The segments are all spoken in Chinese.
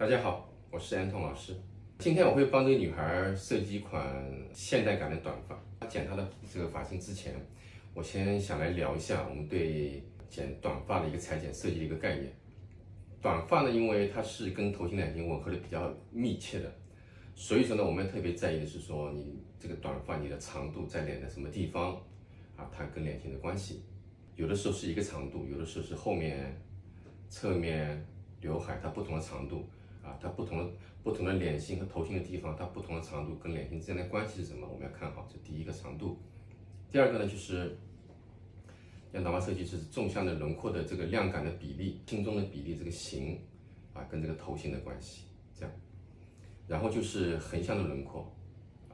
大家好，我是安痛老师。今天我会帮这个女孩设计一款现代感的短发。剪她的这个发型之前，我先想来聊一下我们对剪短发的一个裁剪设计的一个概念。短发呢，因为它是跟头型脸型吻合的比较密切的，所以说呢，我们要特别在意的是说你这个短发你的长度在脸的什么地方啊，它跟脸型的关系。有的时候是一个长度，有的时候是后面、侧面、刘海它不同的长度。它不同的脸型和头型的地方，它不同的长度跟脸型之间的关系是什么？我们要看好，这第一个长度。第二个呢，就是让短发设计是纵向的轮廓的这个量感的比例、轻重的比例，这个形跟这个头型的关系，这样。然后就是横向的轮廓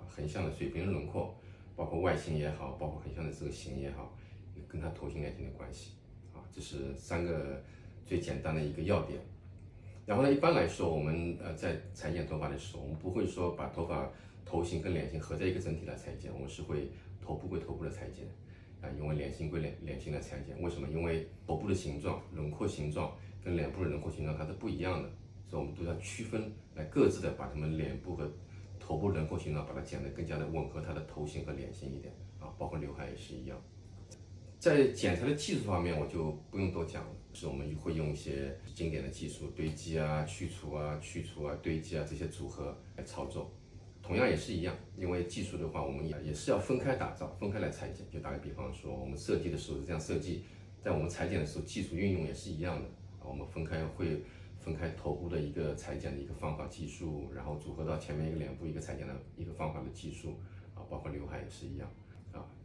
横向的水平的轮廓，包括外形也好，包括横向的这个形也好，跟它头型脸型的关系这是三个最简单的一个要点。然后呢，一般来说，我们在裁剪头发的时候，我们不会说把头型跟脸型合在一个整体来裁剪，我们是会头部归头部的裁剪因为脸型归脸型的裁剪。为什么？因为头部的形状、轮廓形状跟脸部的轮廓形状它是不一样的，所以我们都要区分来各自的把它们脸部和头部轮廓形状把它剪得更加的吻合它的头型和脸型一点包括刘海也是一样。在剪裁的技术方面，我就不用多讲了，是我们会用一些经典的技术，堆积去除堆积这些组合来操作。同样也是一样，因为技术的话，我们也是要分开打造，分开来裁剪。就打个比方说，我们设计的时候是这样设计，在我们裁剪的时候，技术运用也是一样的我们会分开头部的一个裁剪的一个方法技术，然后组合到前面一个脸部一个裁剪的一个方法的技术包括刘海也是一样。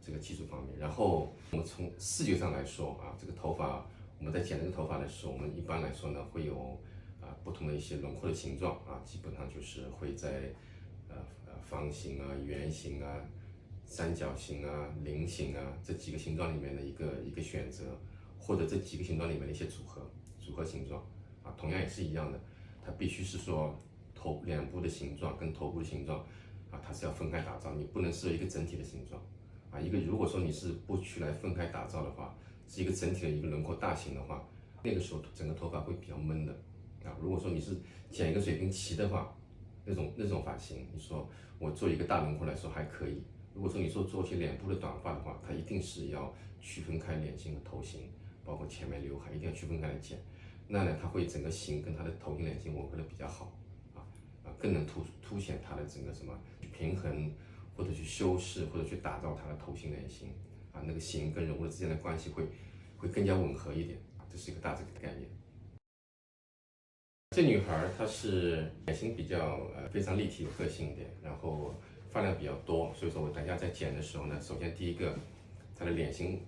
这个技术方面，然后我们从视觉上来说这个头发我们在剪这个头发的时候，我们一般来说呢会有不同的一些轮廓的形状基本上就是会在方形圆形三角形菱形这几个形状里面的一个选择，或者这几个形状里面的一些组合形状同样也是一样的，它必须是说脸部的形状跟头部的形状它是要分开打造，你不能是一个整体的形状。如果说你是不去来分开打造的话，是一个整体的一个轮廓大型的话，那个时候整个头发会比较闷的如果说你是剪一个水平齐的话，那种发型，你说我做一个大轮廓来说还可以。如果说你做一些脸部的短发的话，它一定是要区分开脸型和头型，包括前面刘海一定要区分开来剪。那呢，它会整个形跟它的头型脸型吻合的比较好更能凸显它的整个什么平衡。或者去修饰，或者去打造它的头型脸型那个形跟人物之间的关系会更加吻合一点这是一个大致的概念。这女孩她是脸型比较非常立体有个性一点，然后发量比较多，所以说我等下在剪的时候呢，首先第一个她的脸型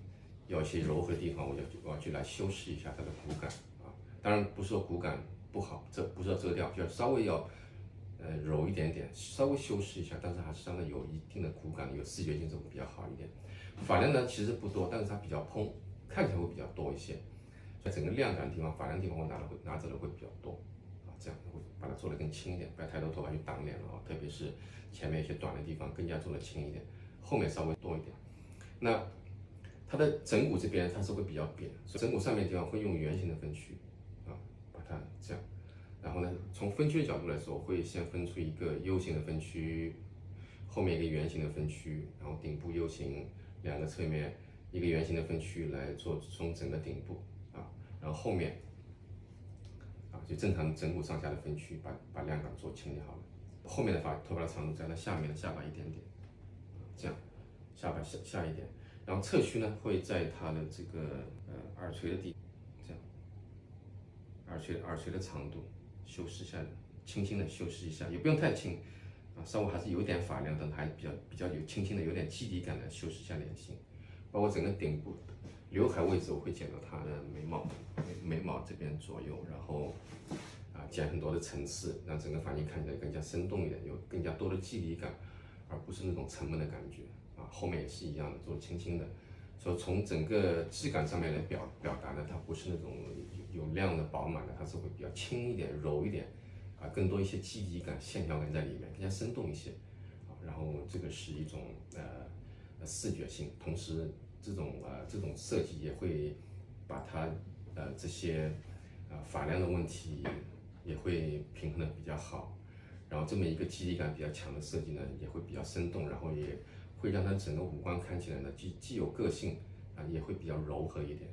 有一些柔和的地方，我要去来修饰一下她的骨感当然不是说骨感不好，不是要遮掉，就稍微要柔一点点，稍微修饰一下，但是还是相对有一定的骨感，有视觉性，这会比较好一点。发量呢其实不多，但是它比较蓬，看起来会比较多一些。所以整个亮感的地方，发量的地方我拿走的会比较多这样会把它做得更轻一点，不要太多头发去挡脸了特别是前面一些短的地方更加做得轻一点，后面稍微多一点。那它的枕骨这边它是会比较扁，所以枕骨上面的地方会用圆形的分区把它这样。然后呢，从分区的角度来说，会先分出一个 U 型的分区，后面一个圆形的分区，然后顶部 U 型，两个侧面一个圆形的分区来做从整个顶部然后后面就正常枕骨上下的分区，把量感做轻就好了。后面的头发的长度在它下面的下巴一点点，这样下巴下一点，然后侧区呢会在它的这个耳垂的地，这样耳垂的长度。修饰一下，轻轻的修饰一下，也不用太轻稍微还是有点发量，但还比较有轻轻的有点基底感的修饰一下脸型，包括整个顶部刘海位置我会剪到它的眉毛这边左右，然后剪很多的层次，让整个发型看起来更加生动一点，有更加多的肌理感，而不是那种沉闷的感觉后面也是一样的，做轻轻的。所以从整个质感上面来表达呢，它不是那种有量的饱满的，它是会比较轻一点、柔一点更多一些肌理感、线条感在里面，更加生动一些然后这个是一种视觉性，同时这种设计也会把它这些发量的问题也会平衡的比较好。然后这么一个肌理感比较强的设计呢，也会比较生动，然后也会让它整个五官看起来呢，既有个性啊，也会比较柔和一点，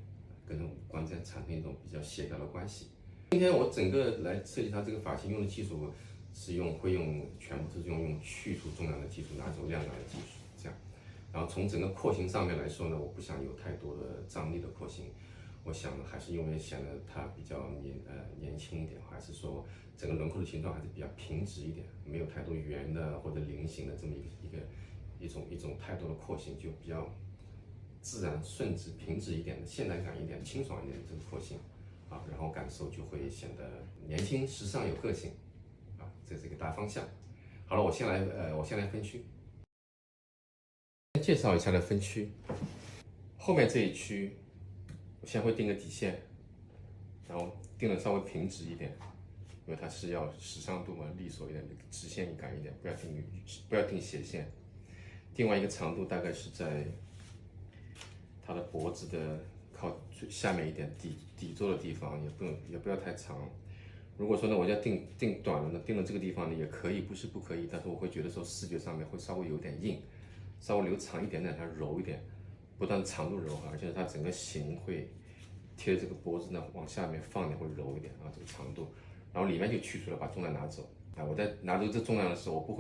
跟五官这样产生一种比较协调的关系。今天我整个来设计它这个发型用的技术是全部是用去除重量的技术，拿走量感的技术，这样。然后从整个廓形上面来说呢，我不想有太多的张力的廓形，我想还是因为显得它比较年轻一点，还是说整个轮廓的形状还是比较平直一点，没有太多圆的或者菱形的这么一种太多的廓形，就比较自然顺直平直一点的现代感一点、清爽一点的这个廓形啊，然后感受就会显得年轻、时尚、有个性啊，这是一个大方向。好了，我先来分区。介绍一下的分区，后面这一区，我先会定个底线，然后定的稍微平直一点，因为它是要时尚度嘛，利索一点，直线感一点，不要定斜线。定完一个长度，大概是在它的脖子的靠下面一点底座的地方，也不要太长。如果说呢，我要定短了呢，定了这个地方呢也可以，不是不可以，但是我会觉得说视觉上面会稍微有点硬。稍微留长一点点，它柔一点，不但长度柔哈，而且它整个形会贴着这个脖子呢往下面放一点，会柔一点啊，这个长度。然后里面就去除了，把重量拿走啊。我在拿走这重量的时候，我不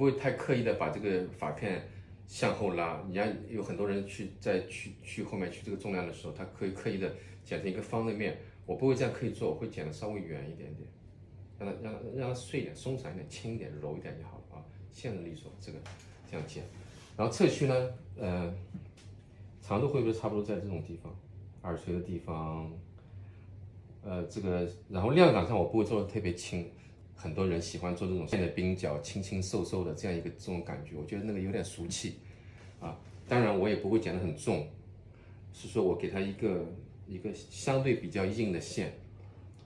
会太刻意的把这个发片向后拉。你看有很多人去后面去这个重量的时候，他可以刻意的剪成一个方的面，我不会这样刻意做，我会剪的稍微圆一点点，让它碎一点、松散一点、轻一点、柔一点就好了啊。线的利索，这样剪。然后侧区呢，长度会不会差不多在这种地方，耳垂的地方，然后量感上我不会做的特别轻，很多人喜欢做这种线的鬓角，轻轻瘦瘦的这样这种感觉，我觉得那个有点俗气，啊，当然我也不会剪得很重，是说我给它一个相对比较硬的线，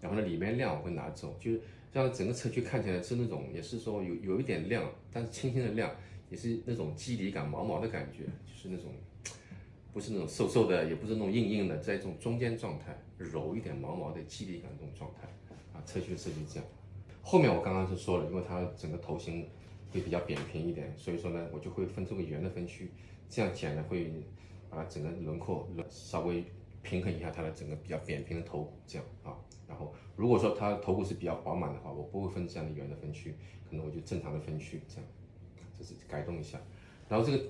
然后呢里面亮我会拿走，就是让整个侧区看起来是那种也是说有一点亮，但是轻轻的亮。也是那种肌理感、毛毛的感觉，就是那种不是那种瘦瘦的，也不是那种硬硬的，在这种中间状态，柔一点、毛毛的肌理感这种状态啊。侧区设计这样。后面我刚刚是说了，因为它整个头型会比较扁平一点，所以说呢，我就会分这个圆的分区，这样剪呢会把整个轮廓稍微平衡一下它的整个比较扁平的头骨，这样啊。然后如果说它头骨是比较饱满的话，我不会分这样的圆的分区，可能我就正常的分区这样。这是改动一下，然后这个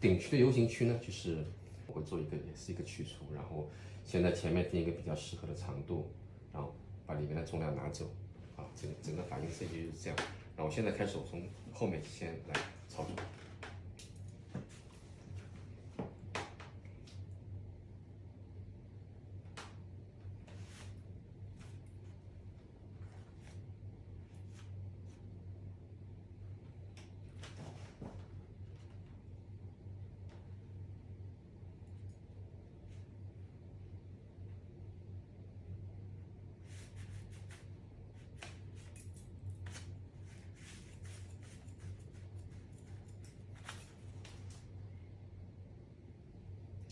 顶区的 U 型区呢，就是我会做也是一个去除，然后先在前面定一个比较适合的长度，然后把里面的重量拿走，啊，整个发型设计就是这样。然后我现在开始，我从后面先来操作。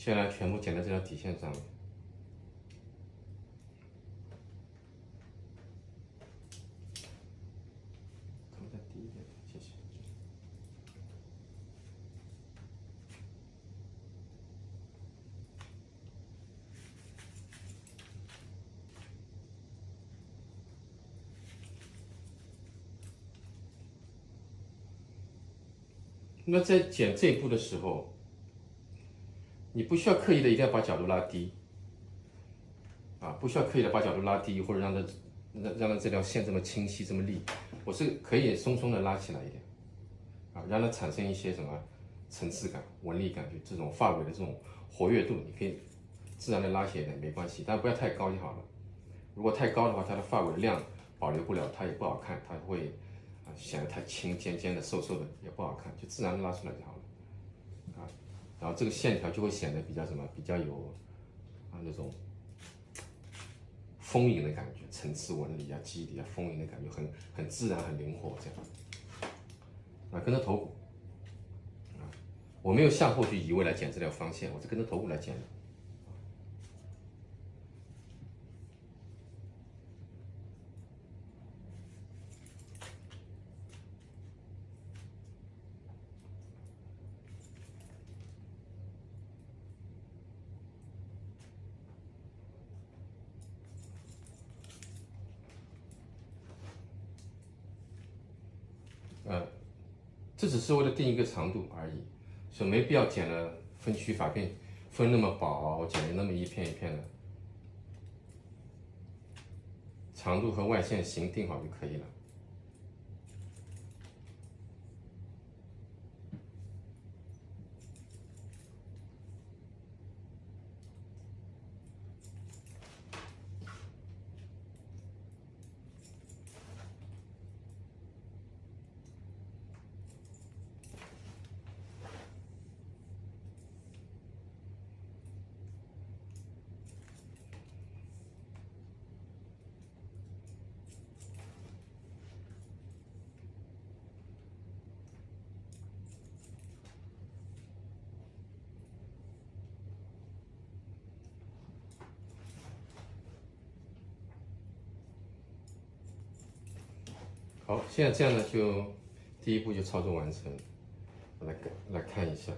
现在全部剪在这条底线上面。可能再低一点，谢谢。那在剪这一步的时候，你不需要刻意的一定要把角度拉低，啊，不需要刻意的把角度拉低，或者让它这条线这么清晰这么立，我是可以松松的拉起来一点，啊，让它产生一些什么层次感、纹理感，就这种发尾的这种活跃度，你可以自然的拉起来一点没关系，但不要太高就好了。如果太高的话，它的发尾的量保留不了，它也不好看，它会显得太轻、尖尖的、瘦瘦的也不好看，就自然的拉出来就好了，啊，然后这个线条就会显得比较比较有那种丰盈的感觉，层次纹理啊、肌理啊，丰盈的感觉，很自然、很灵活这样。啊，跟着头骨，啊，我没有向后去移位来剪这条方线，我是跟着头骨来剪的。这只是为了定一个长度而已，所以没必要剪了分区发片分那么薄，剪的那么一片一片的。长度和外线型定好就可以了。好，现在这样呢，就第一步就操作完成。来看一下，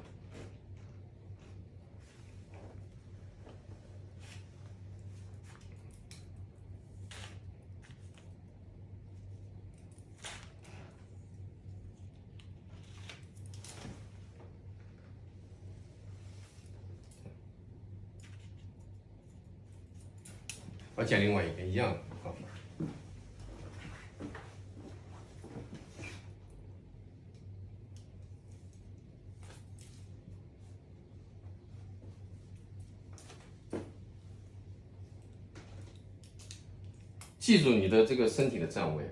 我剪另外一边一样的。好，记住你的这个身体的站位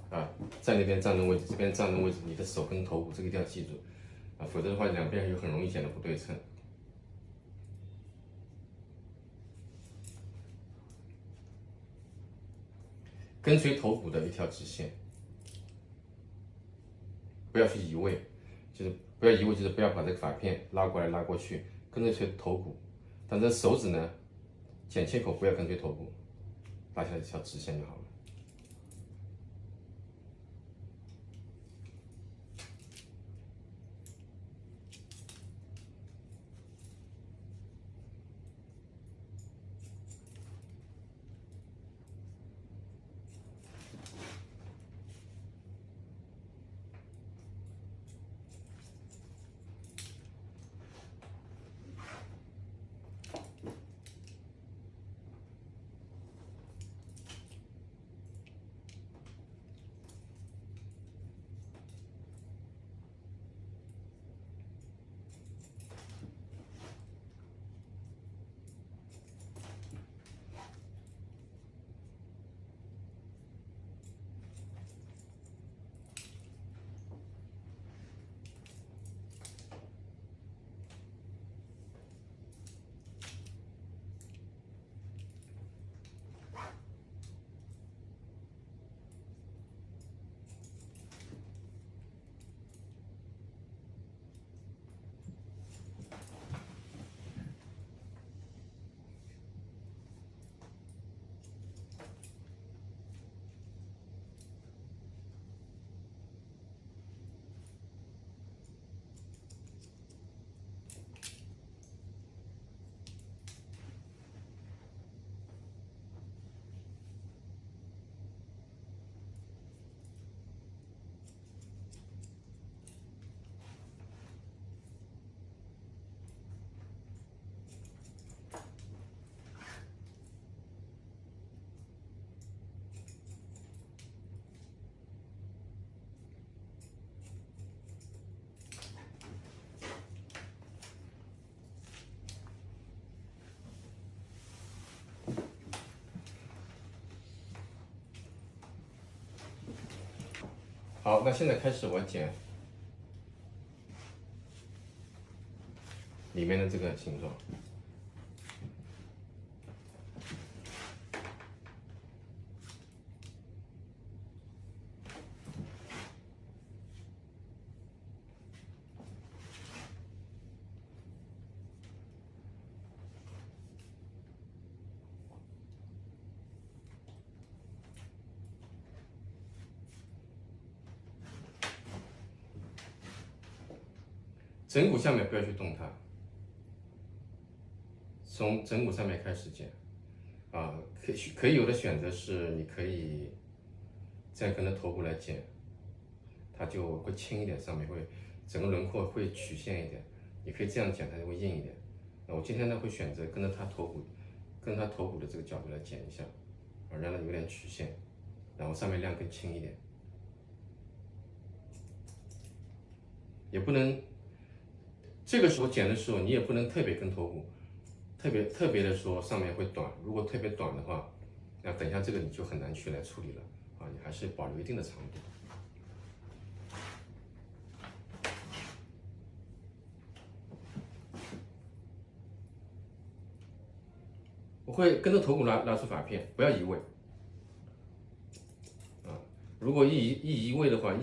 啊，在那边站的位置，这边站的位置，你的手跟头骨这个一定要记住啊，否则的话两边就很容易剪得不对称。跟随头骨的一条直线，不要去移位，就是不要移位，就是不要把这个发片拉过来拉过去，跟随头骨。但这手指呢，剪切口不要跟随头骨，拉下来一条直线就好了。好，那现在开始我剪里面的这个形状。枕骨下面不要去动它，从枕骨上面开始剪。啊，可以有的选择是，你可以这样跟着头骨来剪，它就会轻一点，上面会整个轮廓会曲线一点。也可以这样剪，它就会硬一点。那我今天呢会选择跟着它头骨的这个角度来剪一下，让它有点曲线，然后上面量更轻一点。也不能这个时候剪的时候，你也不能特别跟头骨，特别的说上面会短。如果特别短的话，那等一下这个你就很难去来处理了啊，你还是保留一定的长度。我会跟着头骨拉出发片，不要移位。啊，如果移位的话，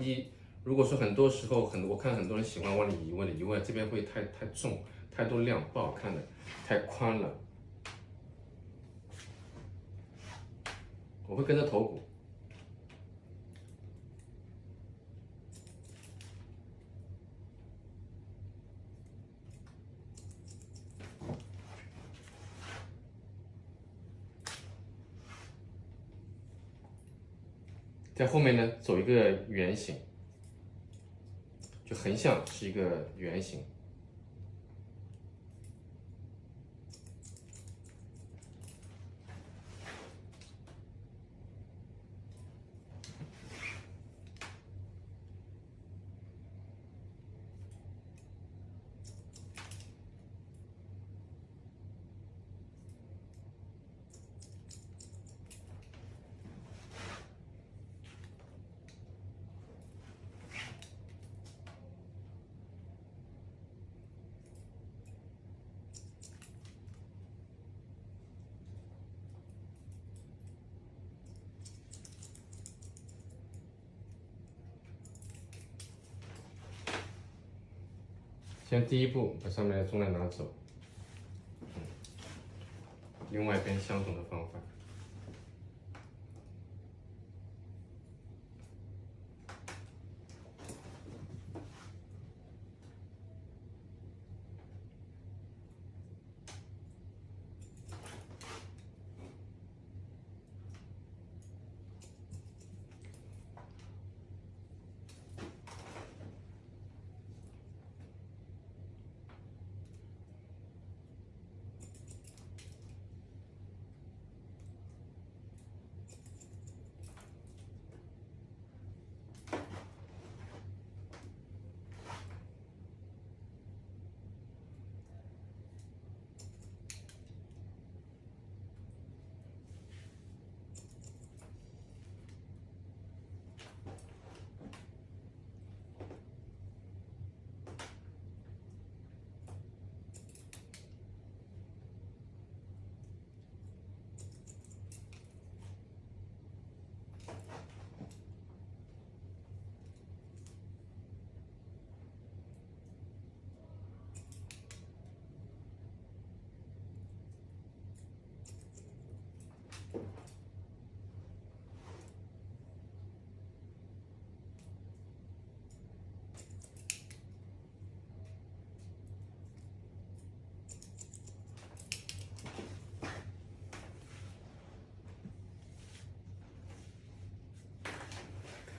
如果说很多时候我看很多人喜欢往里移位，这边会太重，太多量不好看的，太宽了。我会跟着头骨。在后面呢，走一个圆形，就横向是一个圆形。先第一步把上面的重量拿走，另外一边相同的方法。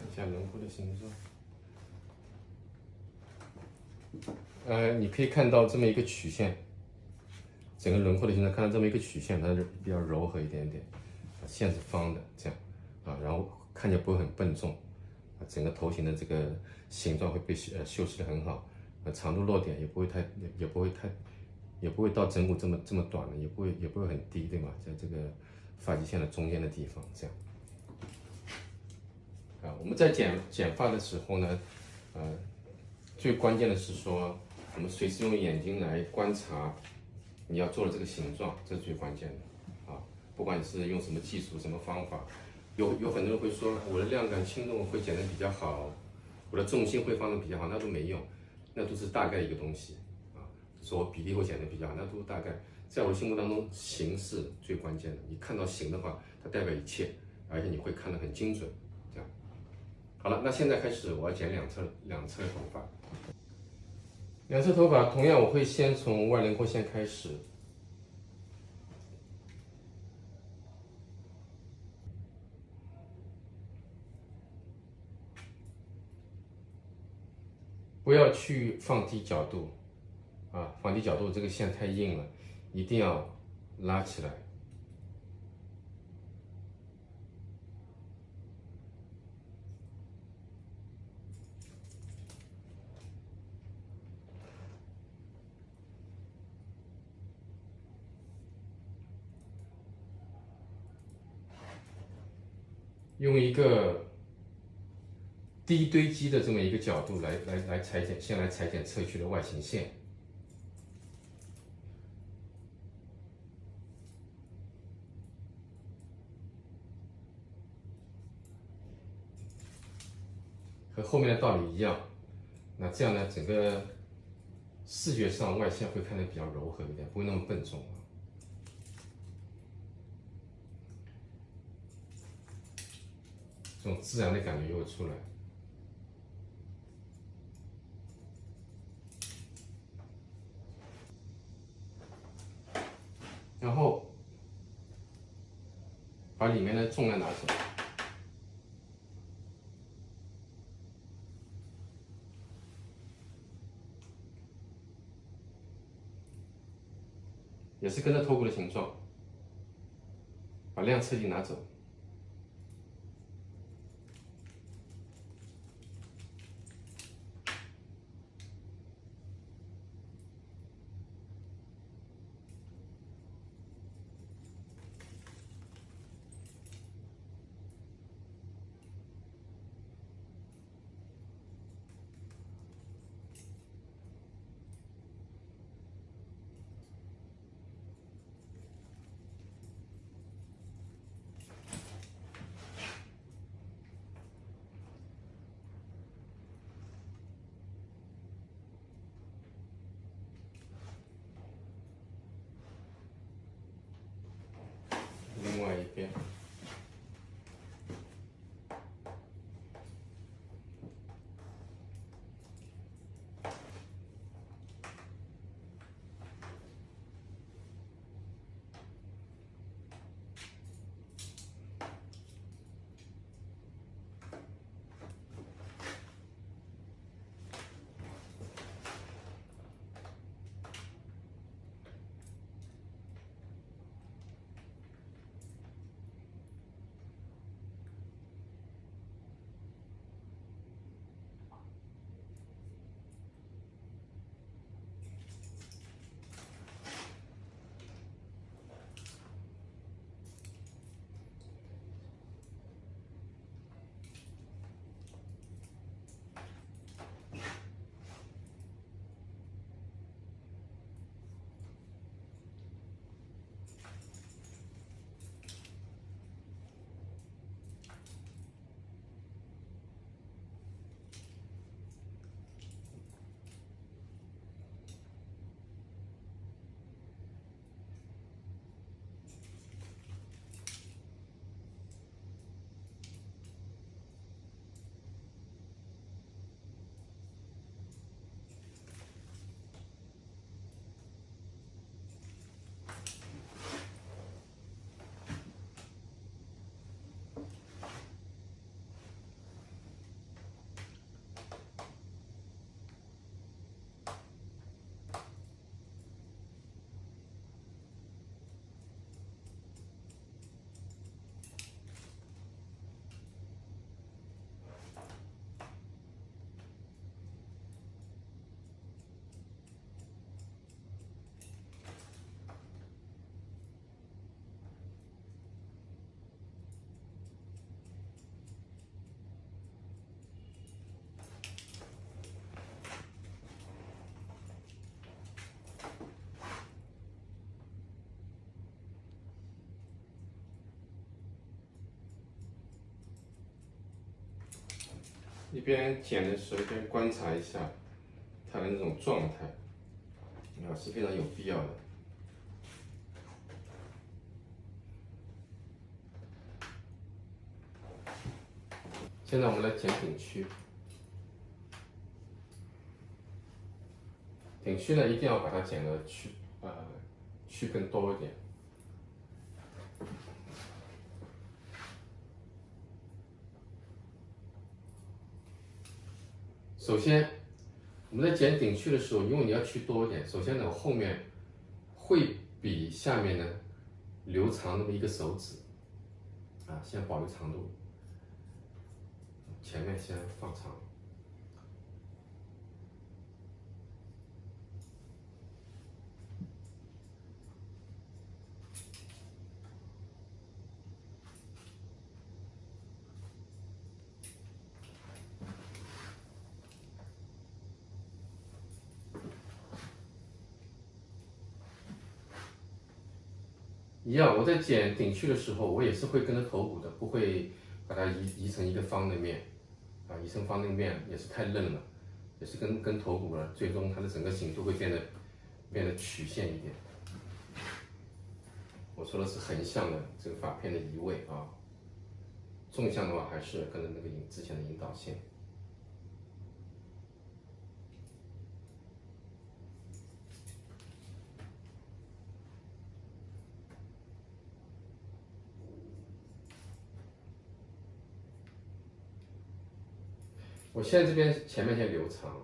看一下轮廓的形状。你可以看到这么一个曲线，整个轮廓的形状看到这么一个曲线，它是比较柔和一点点，线是方的，这样啊，然后看起来不会很笨重，整个头型的这个形状会被修饰的很好，长度落点也不会到枕骨这么短了，也不会很低，对吗？在这个发际线的中间的地方，这样。我们在剪发的时候呢，最关键的是说，我们随时用眼睛来观察你要做的这个形状，这是最关键的啊！不管你是用什么技术、什么方法，有很多人会说我的量感轻重会剪得比较好，我的重心会放得比较好，那都没用，那都是大概一个东西啊。说我比例会剪得比较好，那都是大概。在我心目当中，形是最关键的。你看到形的话，它代表一切，而且你会看得很精准。这样，好了，那现在开始我要剪两侧的头发。两侧头发同样，我会先从外轮廓线开始，不要去放低角度啊，放低角度这个线太硬了，一定要拉起来。用一个低堆积的这么一个角度来裁剪，先来裁剪侧区的外形线。和后面的道理一样，那这样呢，整个视觉上外线会看得比较柔和一点，不会那么笨重啊。这种自然的感觉就会出来。然后把里面的重量拿走，也是跟着头骨的形状，把量测计拿走。另外一边。一边剪的时候，一边观察一下它的那种状态，啊，是非常有必要的。现在我们来剪顶区，顶区呢一定要把它剪的区更多一点。首先，我们在剪顶区的时候，因为你要去多一点，首先呢，我后面会比下面呢留长那么一个手指，啊，先保留长度，前面先放长。一样，我在剪顶区的时候，我也是会跟着头骨的，不会把它移成一个方的面，啊，移成方的面也是太嫩了，也是跟头骨了，最终它的整个形度会变得曲线一点。我说的是横向的这个发片的移位啊，纵向的话还是跟着那个之前的引导线。我现在这边前面先留长，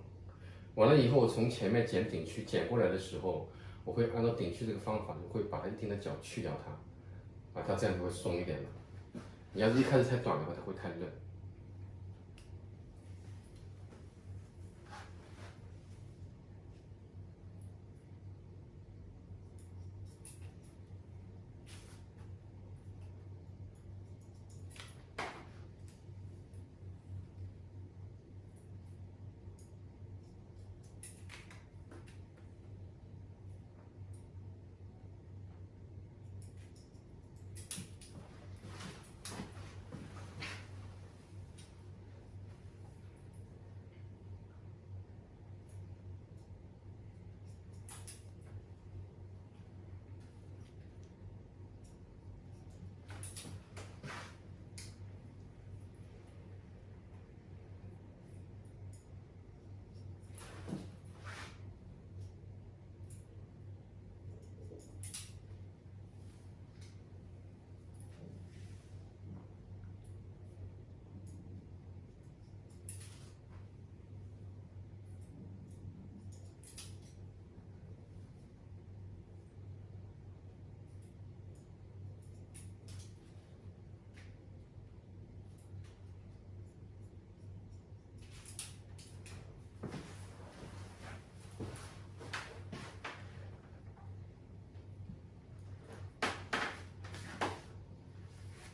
完了以后，我从前面剪顶区剪过来的时候，我会按照顶区这个方法，会把它一定的角去掉它，啊，它这样就会松一点了。你要是一开始太短的话，它会太嫩。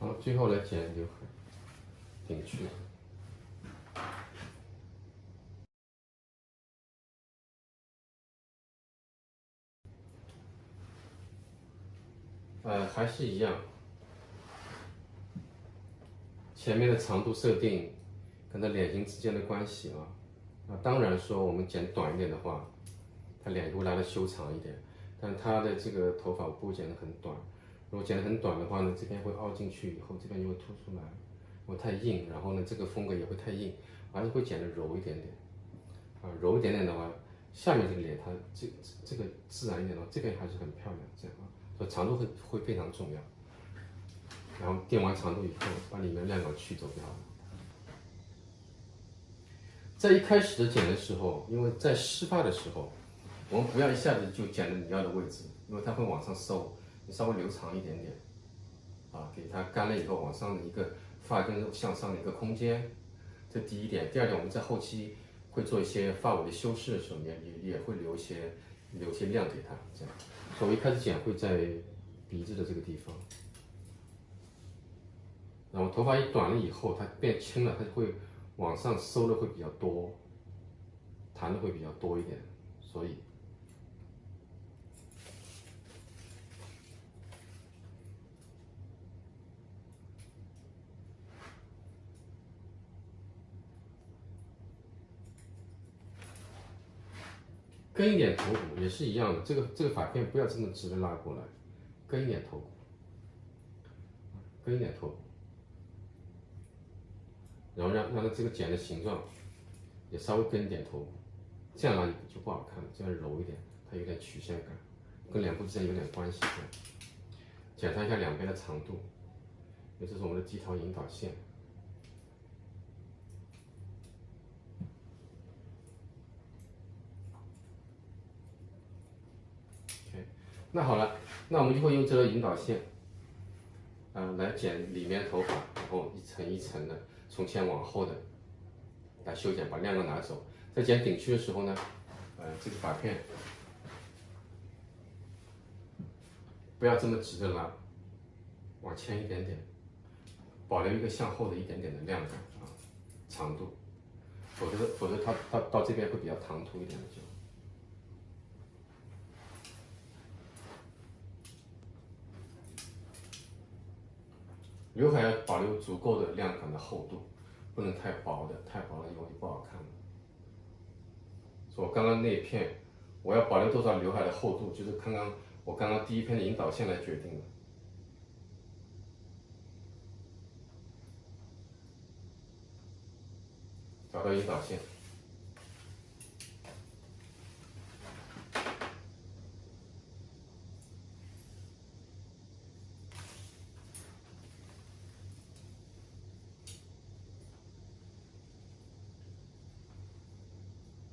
好，最后来剪刘海顶区。还是一样，前面的长度设定跟它脸型之间的关系啊。当然说我们剪短一点的话，它脸会拉的修长一点，但它的这个头发我不会剪得很短。如果剪得很短的话呢，这边会凹进去，以后这边就会凸出来，会太硬，然后呢这个风格也会太硬，还是会剪得柔一点点。柔一点点的话，下面这个脸它这个自然一点的话，这边还是很漂亮，这样啊，所以长度会非常重要。然后垫完长度以后，把里面亮角去走就好了。在一开始的剪的时候，因为在湿发的时候，我们不要一下子就剪到你要的位置，因为它会往上收，你稍微留长一点点，啊，给它干了以后往上的一个发根向上的一个空间，这第一点。第二点，我们在后期会做一些发尾的修饰的时候，也会留一些亮给它，这样。所以我一开始剪会在鼻子的这个地方。然后头发一短了以后，它变轻了，它就会往上收的会比较多，弹的会比较多一点，所以跟一点头骨也是一样的，这个发片不要这么直的拉过来，跟一点头骨，跟一点头骨，然后让它这个剪的形状也稍微跟一点头骨，这样拉就不好看了，这样柔一点，它有点曲线感，跟脸部之间有点关系。检查一下两边的长度，这是我们的基条引导线。那好了，那我们就会用这个引导线，来剪里面的头发，然后一层一层的从前往后的来修剪，把亮光拿走。在剪顶区的时候呢，这个发片不要这么直的拉，往前一点点，保留一个向后的一点点的亮感长度，否则它到这边会比较唐突一点的就。刘海要保留足够的亮感的厚度，不能太薄的，太薄了以后就不好看了。所以我刚刚那一片，我要保留多少刘海的厚度，就是我刚刚第一片的引导线来决定的。找到引导线。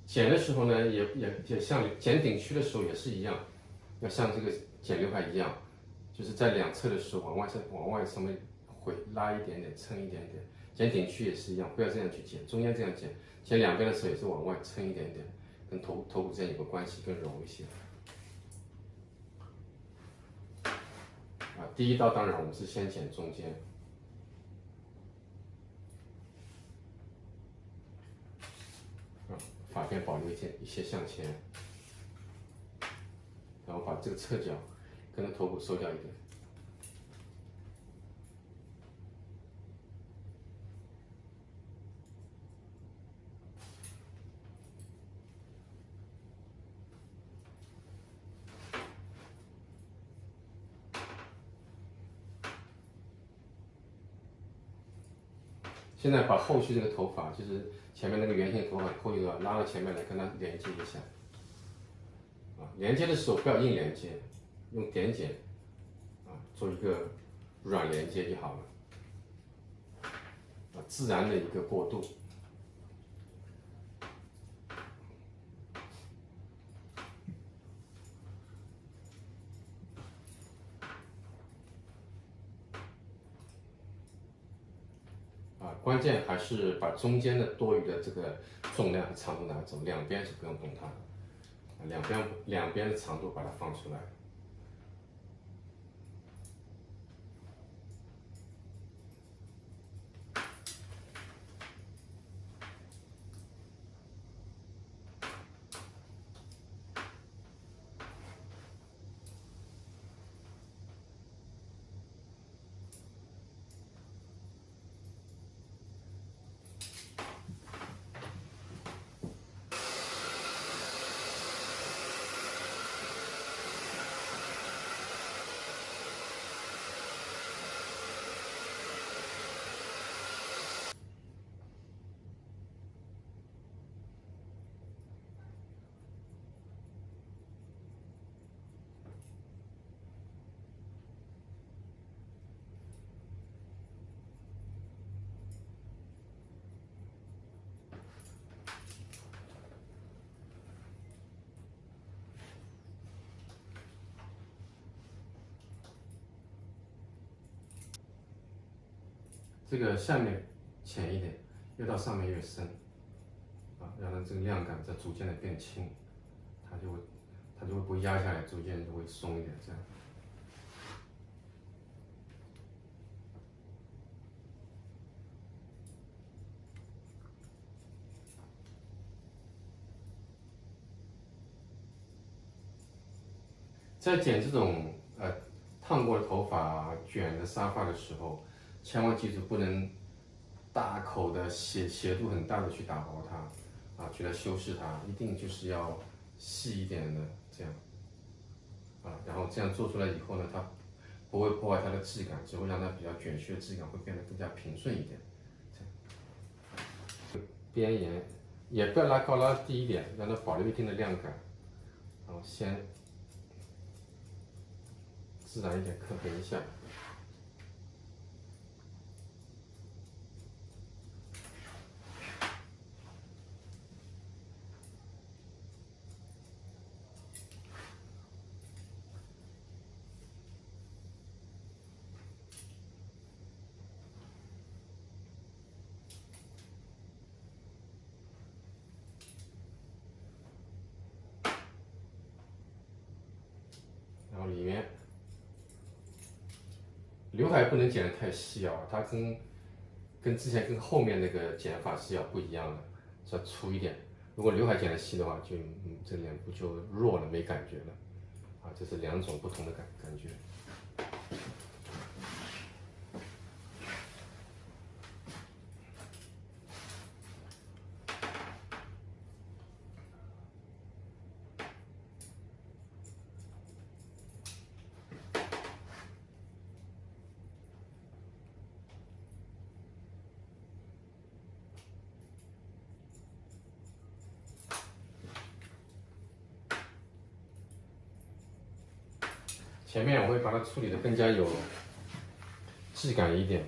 剪的时候呢，也像剪顶区的时候也是一样，要像这个剪刘海一样，就是在两侧的时候往外上面会拉一点点，撑一点点。剪顶区也是一样，不要这样去剪，中间这样剪，剪两边的时候也是往外撑一点点，跟头骨之间有个关系，更柔一些。第一刀当然我们是先剪中间。发片保留一些向前，然后把这个侧角跟着头骨收掉一点。现在把后续这个头发，就是前面那个圆形头发后一段拉到前面来，跟它连接一下。连接的时候不要硬连接，用点剪做一个软连接就好了。自然的一个过渡。关键还是把中间的多余的这个重量和长度拿走，两边是不用动它的，两边的长度把它放出来。这个下面浅一点，越到上面越深，让它这个亮感在逐渐的变轻，它就会不会压下来，逐渐就会松一点，这样。在剪这种烫过的头发、卷的沙发的时候，千万记住不能大口的斜度很大的去打薄它，去来修饰它，一定就是要细一点的这样，然后这样做出来以后呢，它不会破坏它的质感，只会让它比较卷曲的质感会变得更加平顺一点。这样，边沿也不要拉高拉低一点，让它保留一定的亮感，然后先自然一点刻痕一下。里面刘海不能剪得太细啊，它跟之前跟后面那个剪法是要不一样的，是要粗一点。如果刘海剪得细的话，就这脸部就弱了，没感觉了啊，这是两种不同的感觉。前面我会把它处理的更加有质感一点。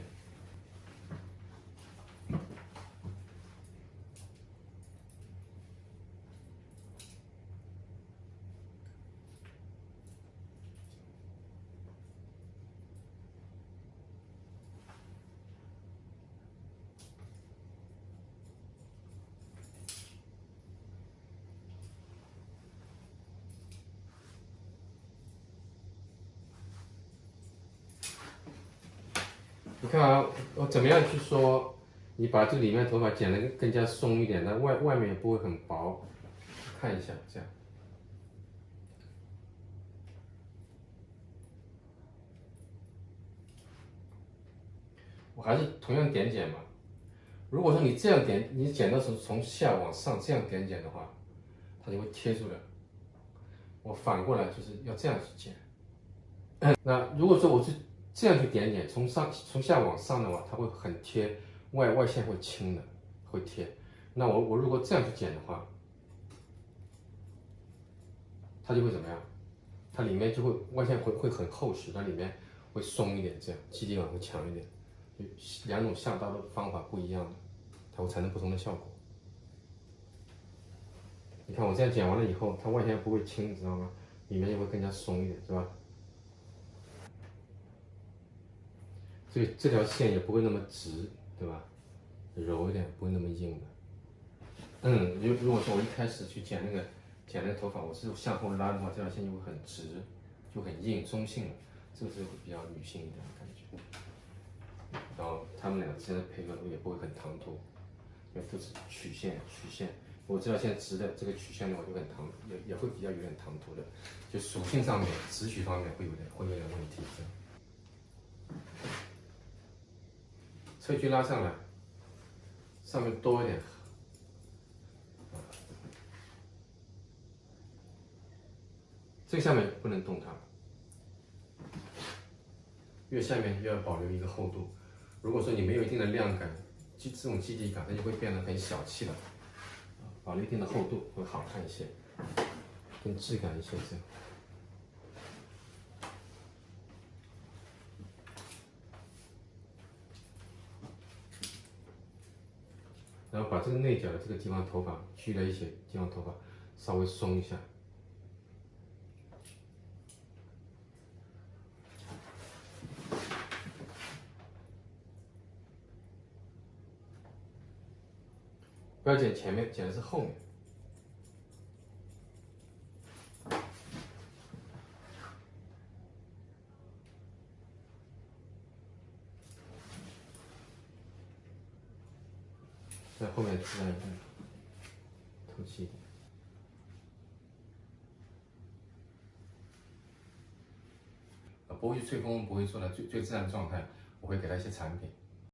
你看啊，我怎么样去说？你把这里面头发剪得更加松一点，那外面也不会很薄。看一下，这样。我还是同样点剪嘛。如果说你这样点，你剪的时候从下往上这样点剪的话，它就会贴住了。我反过来就是要这样去剪。那如果说我是这样去点剪，从下往上的话，它会很贴，外线会轻的，会贴。那我如果这样去剪的话，它就会怎么样？它里面就会外线会很厚实，它里面会松一点，这样基底感会强一点。两种下刀的方法不一样的，它会产生不同的效果。你看我这样剪完了以后，它外线不会轻，知道吗？里面就会更加松一点，是吧？所以这条线也不会那么直，对吧？柔一点，不会那么硬的。如果说我一开始去剪那个头发，我是向后拉的话，这条线就会很直，就很硬，中性了，这个是比较女性一点的感觉。然后他们俩之间的配合也不会很唐突，因为都是曲线。我这条线直的，这个曲线的话就很唐，也会比较有点唐突的，就属性上面、直取方面会有点问题。这样，车距拉上来，上面多一点。这个下面不能动它，越下面越要保留一个厚度。如果说你没有一定的量感，这种基底感，它就会变得很小气了。保留一定的厚度会好看一些，更质感一些这样。然后把这个内角的这个地方头发锯了一些地方头发稍微松一下。不要剪前面，剪的是后面。在后面自然一点，透气一点。不会去吹风，不会做到最自然的状态，我会给它一些产品。